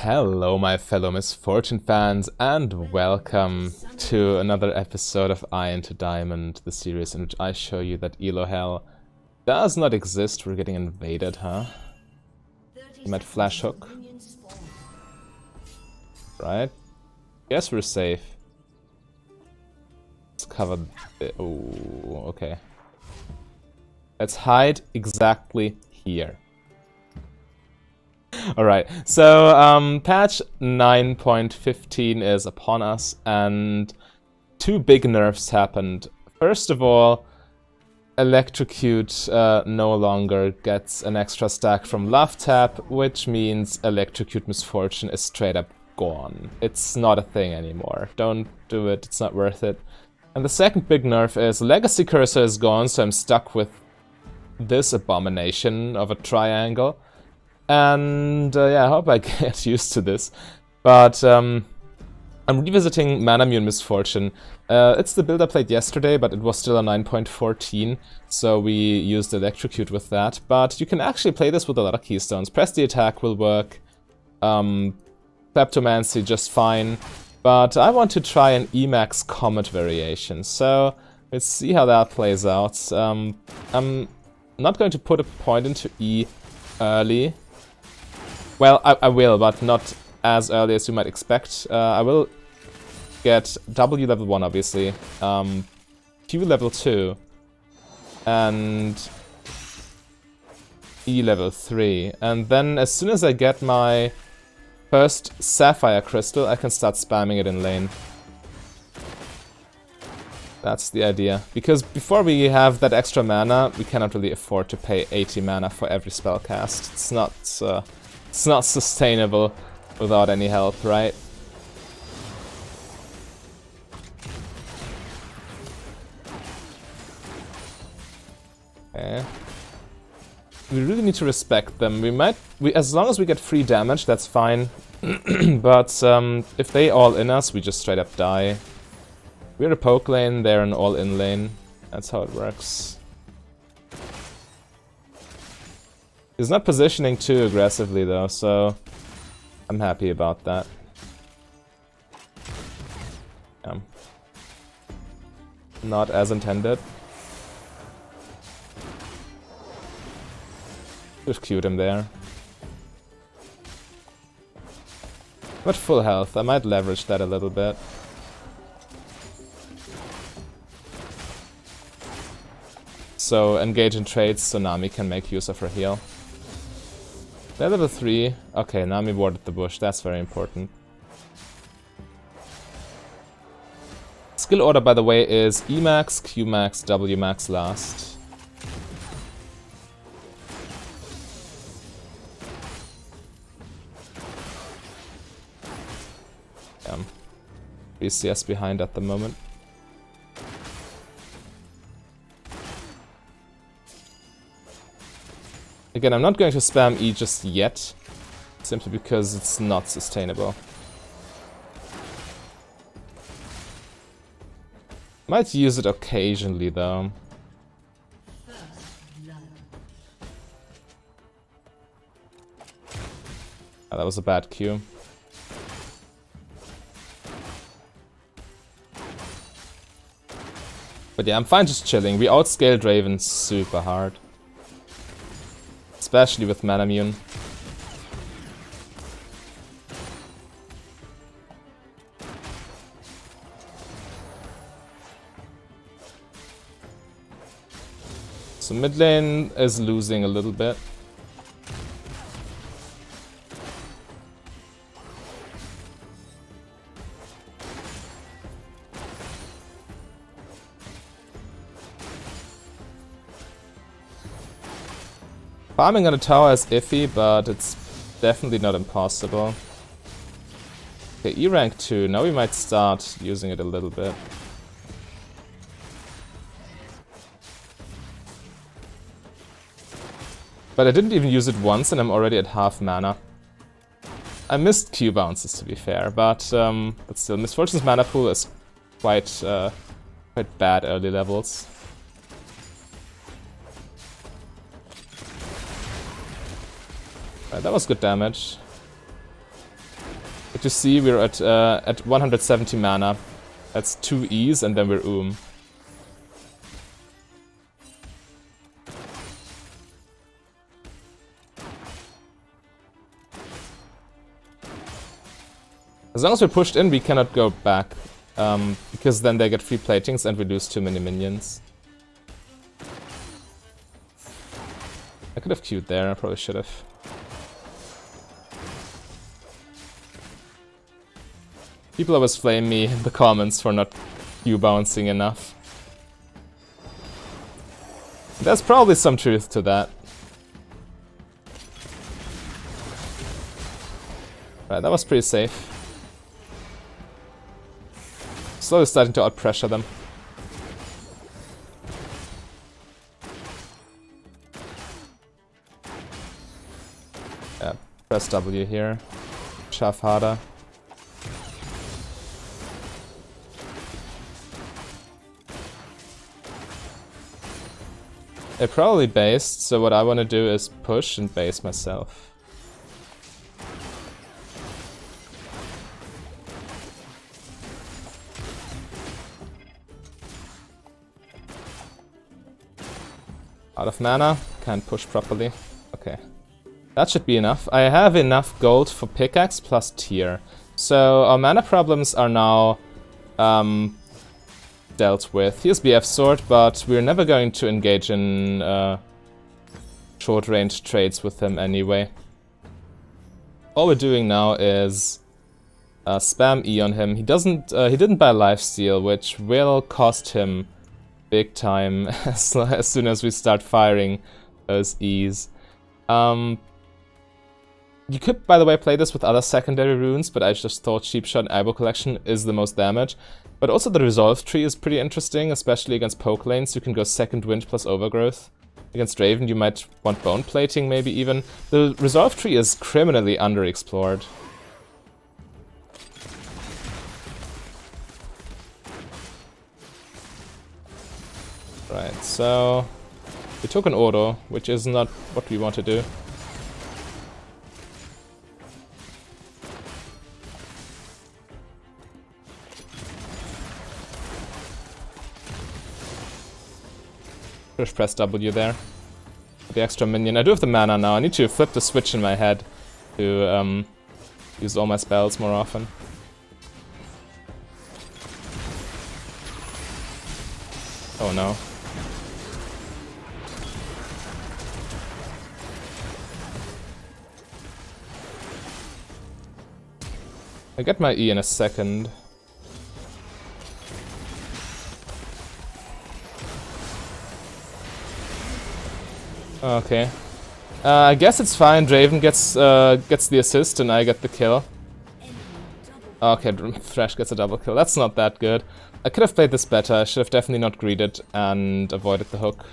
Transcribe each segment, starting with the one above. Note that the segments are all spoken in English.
Hello, my fellow Misfortune fans, and welcome to another episode of Iron to Diamond, the series in which I show you that Elo Hell does not exist. We're getting invaded, huh? You might flash hook. Right? Guess we're safe. Let's cover the... Oh, okay. Let's hide exactly here. Alright, so patch 9.15 is upon us, and two big nerfs happened. First of all, Electrocute no longer gets an extra stack from Love Tap, which means Electrocute Misfortune is straight up gone. It's not a thing anymore. Don't do it, it's not worth it. And the second big nerf is Legacy Cursor is gone, so I'm stuck with this abomination of a triangle. And yeah, I hope I get used to this. But I'm revisiting Manamune Misfortune. It's the build I played yesterday, but it was still a 9.14, so we used Electrocute with that. But you can actually play this with a lot of keystones. Press the attack will work. Kleptomancy just fine. But I want to try an Emax Comet variation, so let's see how that plays out. I'm not going to put a point into E early. Well, I will, but not as early as you might expect. I will get W level 1, obviously, Q level 2, and E level 3. And then as soon as I get my first Sapphire Crystal, I can start spamming it in lane. That's the idea. Because before we have that extra mana, we cannot really afford to pay 80 mana for every spell cast. It's not sustainable without any help, right? Okay. We really need to respect them. As long as we get free damage, that's fine. But if they all in us, we just straight up die. We're a poke lane, they're an all-in lane. That's how it works. He's not positioning too aggressively though, so I'm happy about that. Not as intended. Just cute him there. But full health, I might leverage that a little bit. So engage in trades so Nami can make use of her heal. They're level 3. Okay, Nami warded the bush, that's very important. Skill order, by the way, is Emax, Qmax, Wmax last. BCS behind at the moment. Again, I'm not going to spam E just yet, simply because it's not sustainable. Might use it occasionally, though. Oh, that was a bad Q. But yeah, I'm fine just chilling. We outscaled Draven super hard. Especially with Manamune. So mid lane is losing a little bit. Farming on a tower is iffy, but it's definitely not impossible. Okay, E rank 2. Now we might start using it a little bit. But I didn't even use it once and I'm already at half mana. I missed Q bounces, to be fair, but still, Misfortune's mana pool is quite bad early levels. Right, that was good damage. But you see, we're at 170 mana. That's 2 E's, and then we're As long as we're pushed in, we cannot go back. Because then they get free platings and we lose too many minions. I could have queued there, I probably should have. People always flame me in the comments for not Q bouncing enough. There's probably some truth to that. Right, that was pretty safe. Slowly starting to out-pressure them. Yeah, press W here. Shove harder. They probably based, so what I want to do is push and base myself. Out of mana, can't push properly. Okay. That should be enough. I have enough gold for pickaxe plus tier. So our mana problems are now dealt with. Here's BF sword, but we're never going to engage in short-range trades with him anyway. All we're doing now is spam E on him. He didn't buy lifesteal, which will cost him big time as soon as we start firing those E's. You could, by the way, play this with other secondary runes, but I just thought Sheep Shot and Eyeball Collection is the most damage. But also the Resolve Tree is pretty interesting, especially against poke lanes. You can go Second Wind plus Overgrowth. Against Draven you might want Bone Plating maybe even. The Resolve Tree is criminally underexplored. Right, so we took an auto, which is not what we want to do. Just press W there. The extra minion. I do have the mana now. I need to flip the switch in my head to use all my spells more often. Oh no. I get my E in a second. Okay. I guess it's fine. Draven gets the assist and I get the kill. Okay, Thresh gets a double kill. That's not that good. I could have played this better. I should have definitely not greeded and avoided the hook.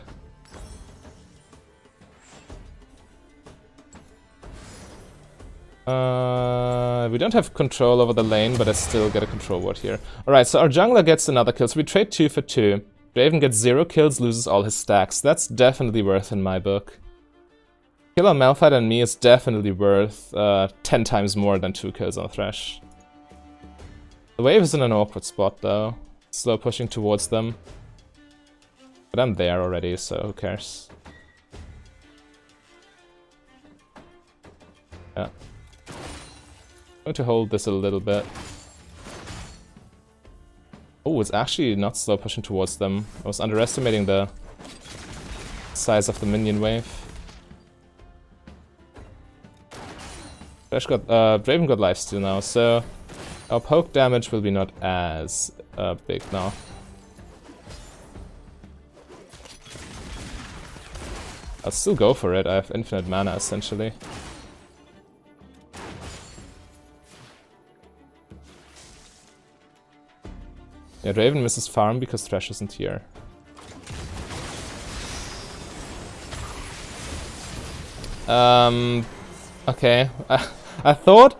We don't have control over the lane, but I still get a control ward here. Alright, so our jungler gets another kill. So we trade 2 for 2. Draven gets 0 kills, loses all his stacks. That's definitely worth in my book. Kill on Malphite and me is definitely worth 10 times more than 2 kills on Thresh. The wave is in an awkward spot though. Slow pushing towards them. But I'm there already, so who cares? Yeah. I'm going to hold this a little bit. Oh, it's actually not slow pushing towards them. I was underestimating the size of the minion wave. Draven got lifesteal now, so our poke damage will be not as big now. I'll still go for it. I have infinite mana essentially. Yeah, Draven misses farm because Thresh isn't here. Okay. I thought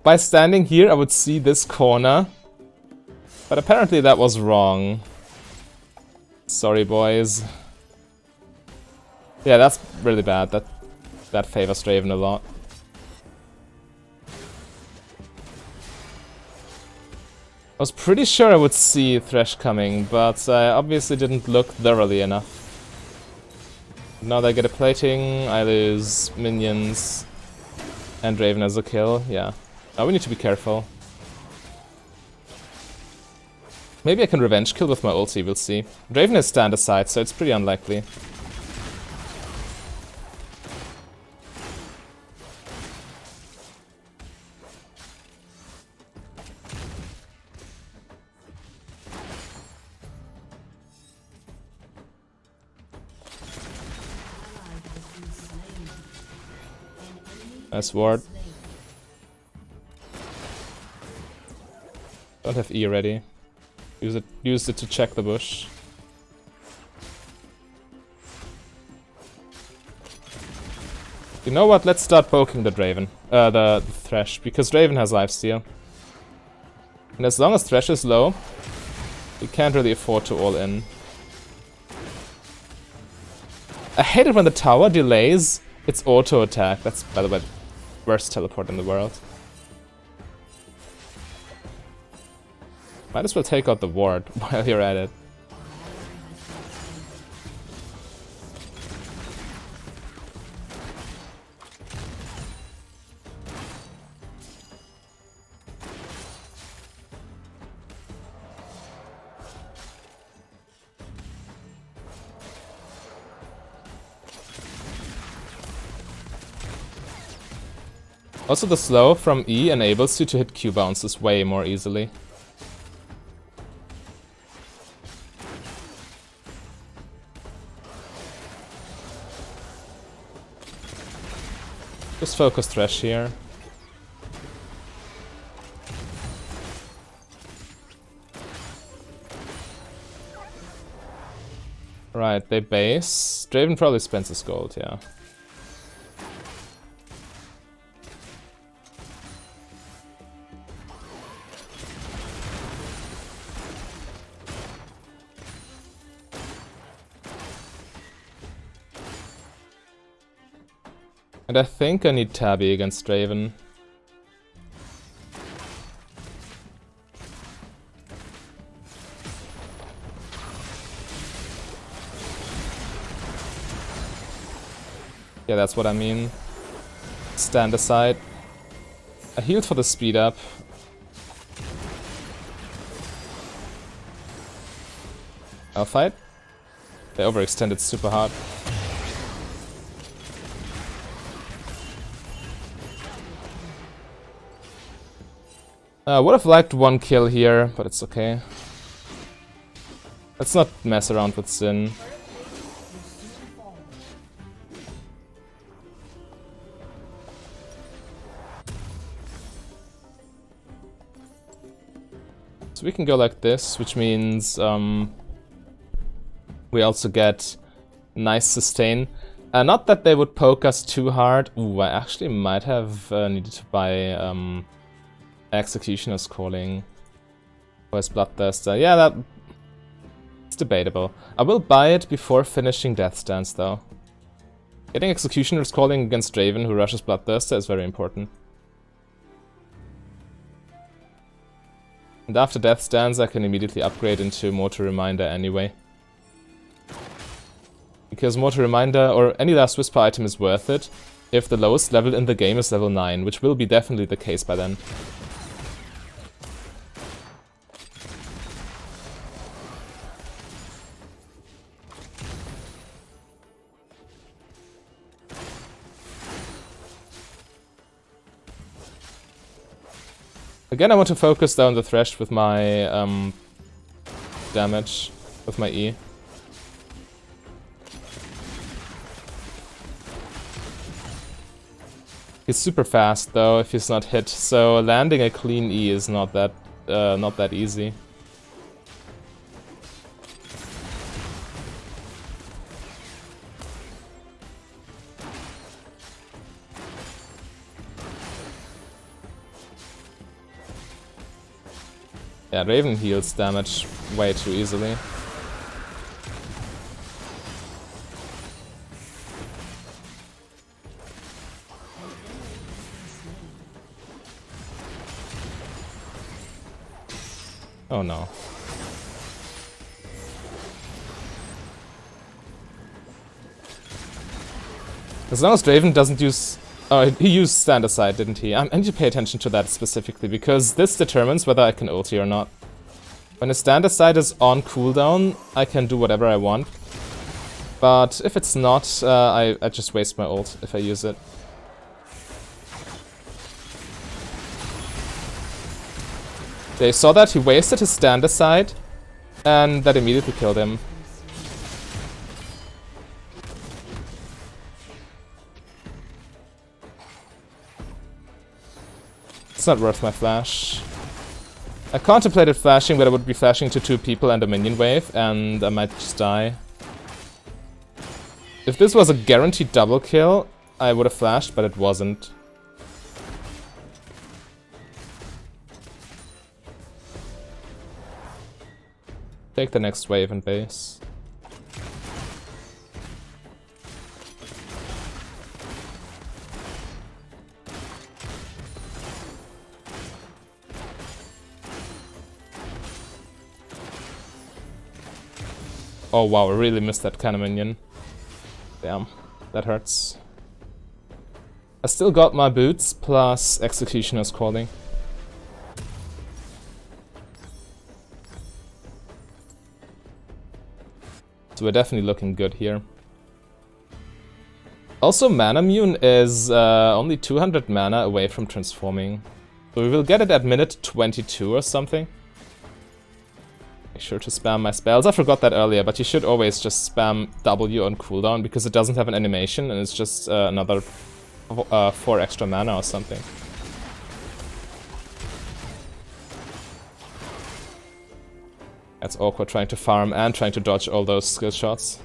by standing here I would see this corner, but apparently that was wrong. Sorry, boys. Yeah, that's really bad. That favors Draven a lot. was pretty sure I would see Thresh coming, but I obviously didn't look thoroughly enough. Now they get a plating, I lose minions, and Draven has a kill, yeah. Now we need to be careful. Maybe I can revenge kill with my ulti, we'll see. Draven has stand aside, so it's pretty unlikely. Nice ward. Don't have E ready. Use it to check the bush. You know what? Let's start poking the Draven. The Thresh, because Draven has lifesteal. And as long as Thresh is low, we can't really afford to all in. I hate it when the tower delays its auto attack. That's, by the way, the worst teleport in the world. Might as well take out the ward while you're at it. Also, the slow from E enables you to hit Q bounces way more easily. Just focus Thresh here. Right, they base. Draven probably spends his gold, yeah. And I think I need Tabby against Draven. Yeah, that's what I mean. Stand aside. I healed for the speed up. I'll fight. They overextended super hard. Would have liked one kill here, but it's okay. Let's not mess around with Sin. So we can go like this, which means we also get nice sustain. Not that they would poke us too hard. Ooh, I actually might have needed to buy Executioner's Calling. Where's Bloodthirster? Yeah, that's debatable. I will buy it before finishing Death's Dance, though. Getting Executioner's Calling against Draven, who rushes Bloodthirster, is very important. And after Death's Dance, I can immediately upgrade into Mortal Reminder anyway. Because Mortal Reminder, or any last Whisper item, is worth it if the lowest level in the game is level 9, which will be definitely the case by then. Again, I want to focus down the Thresh with my damage, with my E. He's super fast though if he's not hit, so landing a clean E is not that easy. Yeah, Raven heals damage way too easily. Oh no. As long as Draven doesn't use... Oh, he used stand aside, didn't he? I need to pay attention to that specifically, because this determines whether I can ulti or not. When a stand aside is on cooldown, I can do whatever I want. But if it's not, I just waste my ult if I use it. They saw that, he wasted his stand aside, and that immediately killed him. It's not worth my flash. I contemplated flashing, but I would be flashing to 2 people and a minion wave, and I might just die. If this was a guaranteed double kill, I would have flashed, but it wasn't. Take the next wave and base. Oh wow, I really missed that kind of minion. Damn, that hurts. I still got my boots, plus Executioner's Calling. So we're definitely looking good here. Also, Manamune is only 200 mana away from transforming. So we will get it at minute 22 or something. Make sure to spam my spells. I forgot that earlier, but you should always just spam W on cooldown, because it doesn't have an animation and it's just another 4 extra mana or something. That's awkward trying to farm and trying to dodge all those skill shots.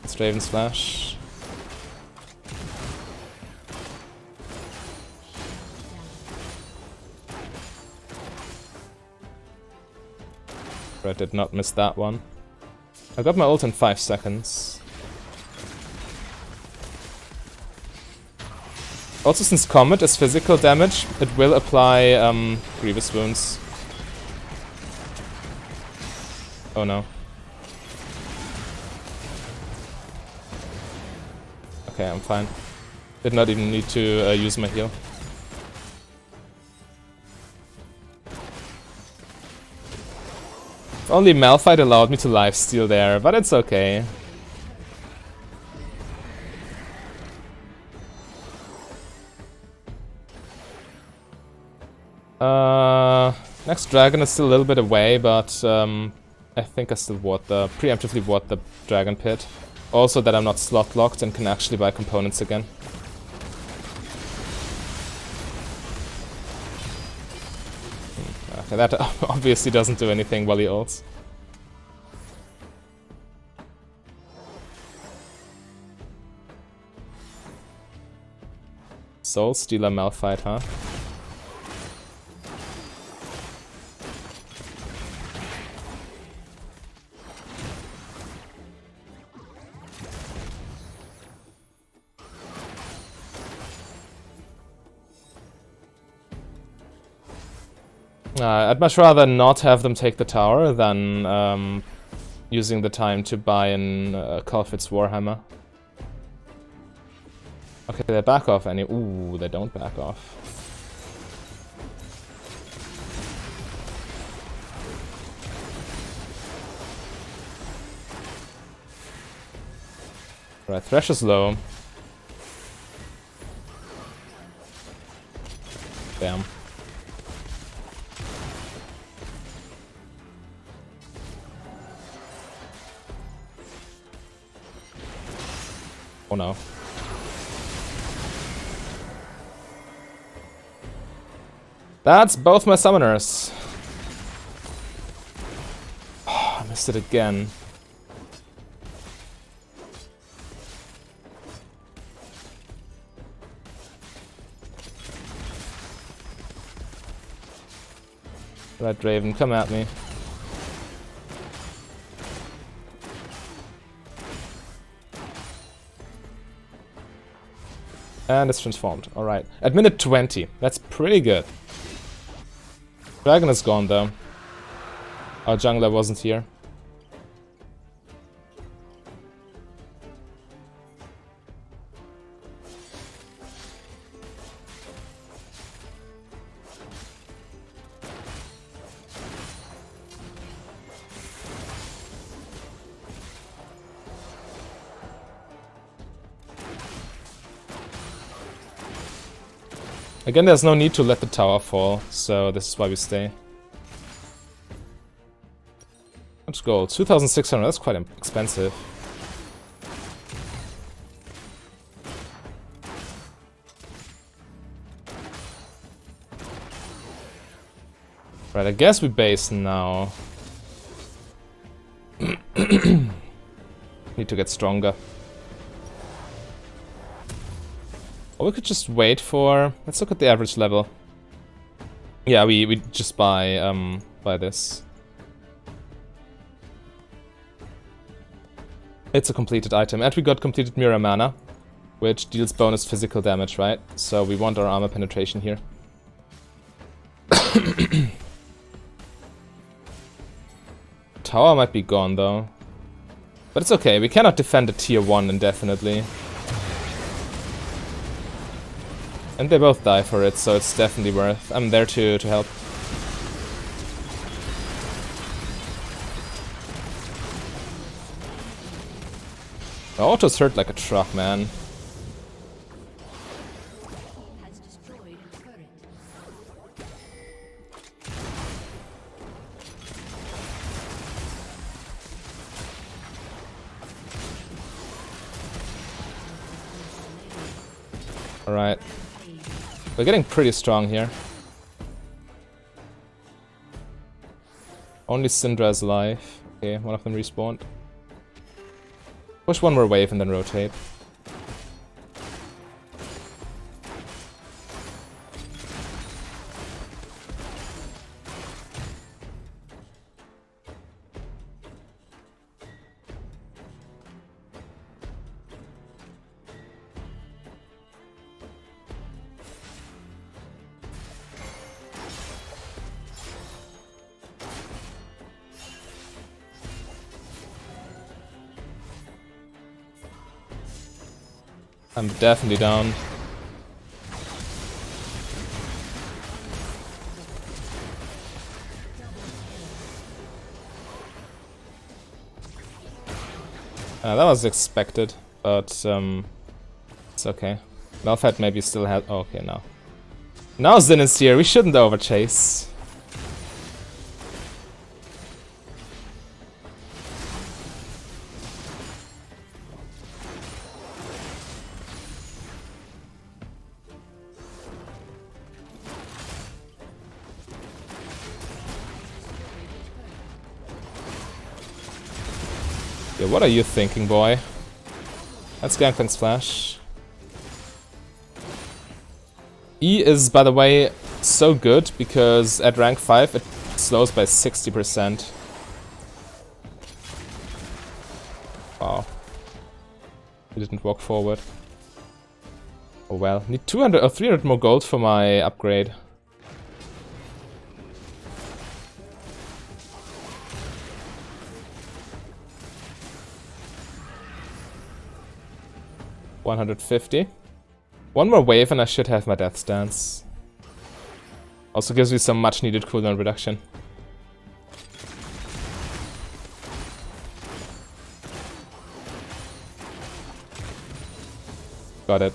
It's Raven's flash. I did not miss that one. I got my ult in 5 seconds. Also, since Comet is physical damage, it will apply Grievous Wounds. Oh no. Okay, I'm fine. Did not even need to use my heal. If only Malphite allowed me to lifesteal there, but it's okay. Next dragon is still a little bit away, but I think I still preemptively ward the dragon pit. Also that I'm not slot locked and can actually buy components again. Okay, that obviously doesn't do anything while he ults. Soul Stealer Malphite, huh? I'd much rather not have them take the tower than using the time to buy an Culfit's Warhammer. Okay, they back off any... Ooh, they don't back off. Right, Thresh is low. Damn. Oh no. That's both my summoners. Oh, I missed it again. Right, Raven, come at me. And it's transformed. Alright. At minute 20. That's pretty good. Dragon is gone though. Our jungler wasn't here. Again, there's no need to let the tower fall, so this is why we stay. Much gold? 2,600, that's quite expensive. Right, I guess we base now. Need to get stronger. Or we could just wait for... Let's look at the average level. Yeah, we just buy this. It's a completed item. And we got completed Mirror Mana, which deals bonus physical damage, right? So we want our armor penetration here. Tower might be gone, though. But it's okay, we cannot defend a tier 1 indefinitely. And they both die for it, so it's definitely worth. I'm there to help. The autos hurt like a truck, man. Alright. We're getting pretty strong here. Only Syndra is alive. Okay, one of them respawned. Push one more wave and then rotate. I'm definitely down. That was expected, but it's okay. Malphite maybe still has... Oh, okay, now. Now Xin is here, we shouldn't overchase. Yeah, what are you thinking, boy? That's Gangplank's flash. E is, by the way, so good because at rank 5 it slows by 60%. Wow. He didn't walk forward. Oh well. Need 200 or 300 more gold for my upgrade. $150. One more wave and I should have my death stance. Also gives me some much needed cooldown reduction. Got it.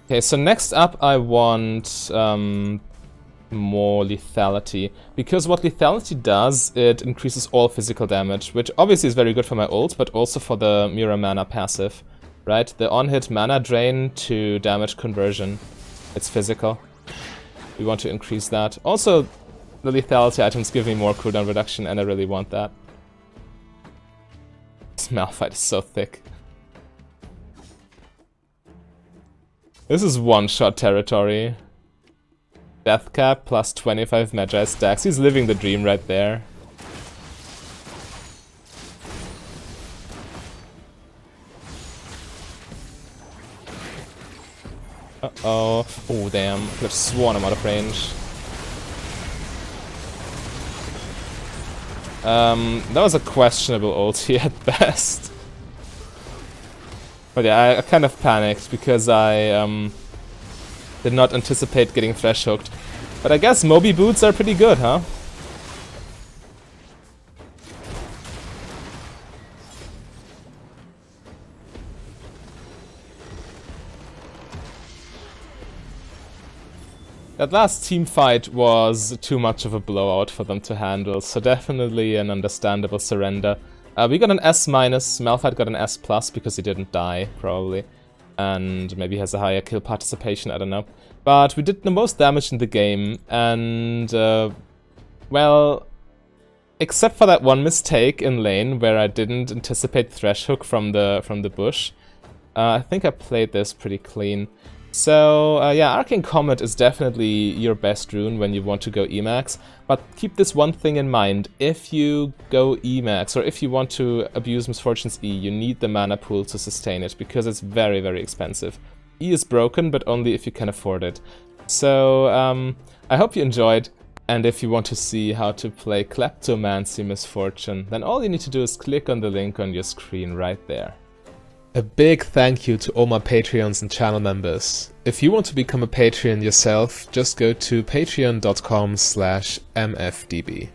Okay, so next up I want more lethality, because what lethality does, it increases all physical damage, which obviously is very good for my ult, but also for the Mirror Mana passive, right? The on-hit mana drain to damage conversion, it's physical. We want to increase that. Also, the lethality items give me more cooldown reduction, and I really want that. This Malphite is so thick. This is one-shot territory. Death cap plus 25 Magi stacks. He's living the dream right there. Uh-oh. Oh, damn. I could have sworn I'm out of range. That was a questionable ulti at best. But yeah, I kind of panicked because I did not anticipate getting thresh hooked. But I guess Moby boots are pretty good, huh? That last team fight was too much of a blowout for them to handle, so definitely an understandable surrender. We got an S-, Malphite got an S+, because he didn't die, probably. And maybe has a higher kill participation, I don't know. But we did the most damage in the game, and well, except for that one mistake in lane where I didn't anticipate thresh hook from the bush, I think I played this pretty clean. So yeah, Arcane Comet is definitely your best rune when you want to go Emax, but keep this one thing in mind: if you go Emax, or if you want to abuse Misfortune's E, you need the mana pool to sustain it, because it's very, very expensive. E is broken, but only if you can afford it. So I hope you enjoyed, and if you want to see how to play Kleptomancy Misfortune, then all you need to do is click on the link on your screen right there. A big thank you to all my Patreons and channel members. If you want to become a Patreon yourself, just go to patreon.com/mfdb.